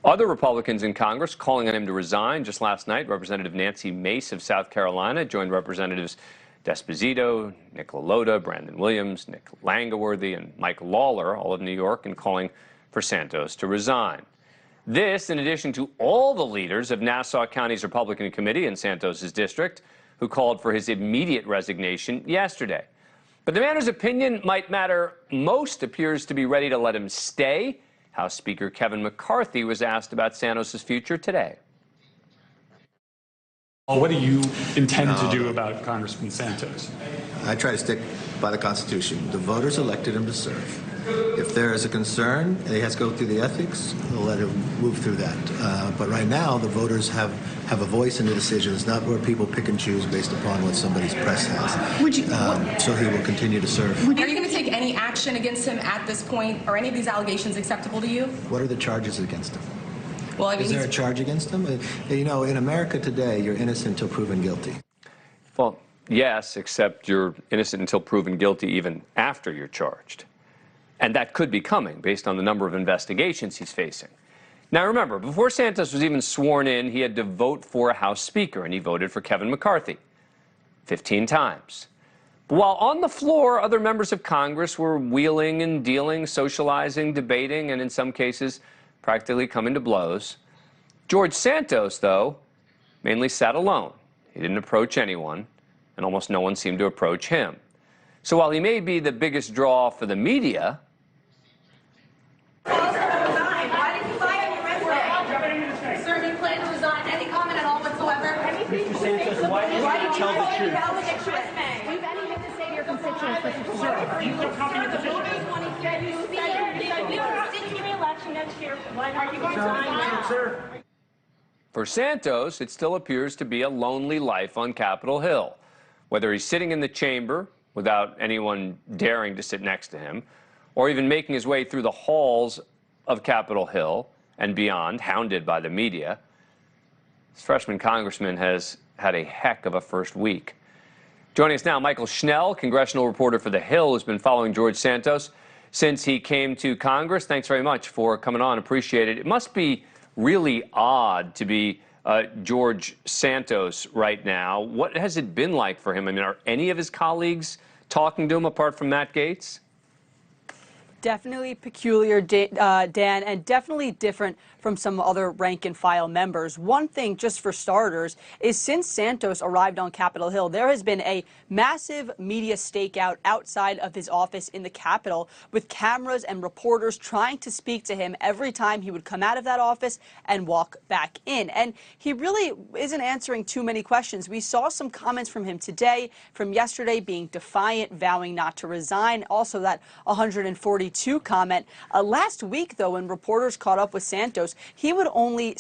Other Republicans in Congress calling on him to resign. Just last night, Representative Nancy Mace of South Carolina joined Representatives D'Esposito, Nick LaLota, Brandon Williams, Nick Langaworthy, and Mike Lawler, all of New York, in calling for Santos to resign. This, in addition to all the leaders of Nassau County's Republican Committee in Santos's district, who called for his immediate resignation yesterday. But the man whose opinion might matter most appears to be ready to let him stay. House Speaker Kevin McCarthy was asked about Santos's future today. What do you intend to do about Congressman Santos? I try to stick by the Constitution. The voters elected him to serve. If there is a concern, he has to go through the ethics. We'll let him move through that. But right now, the voters have a voice in the decisions, not where people pick and choose based upon what somebody's press has. Would you, so he will continue to serve. are you going to take any action against him at this point? Are any of these allegations acceptable to you? What are the charges against him? Well, I mean, is there a charge against him? You know, in America today, you're innocent until proven guilty. Well, yes, except you're innocent until proven guilty even after you're charged. And that could be coming based on the number of investigations he's facing. Now remember, before Santos was even sworn in, he had to vote for a House Speaker, and he voted for Kevin McCarthy 15 times. But while on the floor, other members of Congress were wheeling and dealing, socializing, debating, and in some cases practically coming to blows. George Santos, though, mainly sat alone. He didn't approach anyone, and almost no one seemed to approach him. So while he may be the biggest draw for the media, Mr. Santos, why did you tell the truth? Do you have anything to say to your constituents, Mr. Santos? You feel confident in the voters want to hear you speak. You're not seeking re-election next year. Why are you going to resign, sir? For Santos, it still appears to be a lonely life on Capitol Hill. Whether he's sitting in the chamber without anyone daring to sit next to him, or even making his way through the halls of Capitol Hill and beyond, hounded by the media, this freshman congressman has had a heck of a first week. Joining us now, Mychael Schnell, congressional reporter for The Hill, who's been following George Santos since he came to Congress. Thanks very much for coming on. Appreciate it. It must be really odd to be George Santos right now. What has it been like for him? I mean, are any of his colleagues talking to him apart from Matt Gaetz? Definitely peculiar, Dan, and definitely different from some other rank-and-file members. One thing, just for starters, is since Santos arrived on Capitol Hill, there has been a massive media stakeout outside of his office in the Capitol, with cameras and reporters trying to speak to him every time he would come out of that office and walk back in. And he really isn't answering too many questions. We saw some comments from him today, from yesterday, being defiant, vowing not to resign. Also, that 142 comment. Last week, though, when reporters caught up with Santos, he would only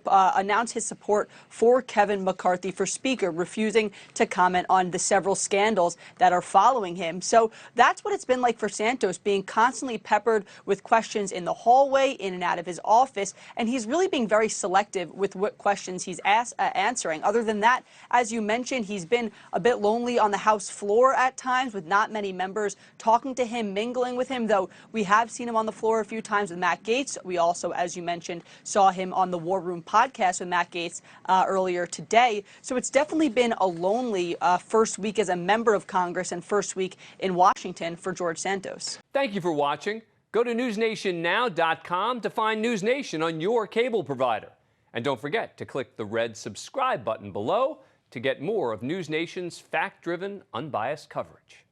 announce his support for Kevin McCarthy for Speaker, refusing to comment on the several scandals that are following him. So that's what it's been like for Santos, being constantly peppered with questions in the hallway, in and out of his office, and he's really being very selective with what questions he's answering. Other than that, as you mentioned, he's been a bit lonely on the House floor at times, with not many members talking to him, mingling with him, though we have seen him on the floor a few times with Matt Gaetz. We also, as you mentioned, saw him on the War Room podcast with Matt Gaetz earlier today. So it's definitely been a lonely first week as a member of Congress and first week in Washington for George Santos. Thank you for watching. Go to newsnationnow.com to find NewsNation on your cable provider. And don't forget to click the red subscribe button below to get more of NewsNation's fact-driven, unbiased coverage.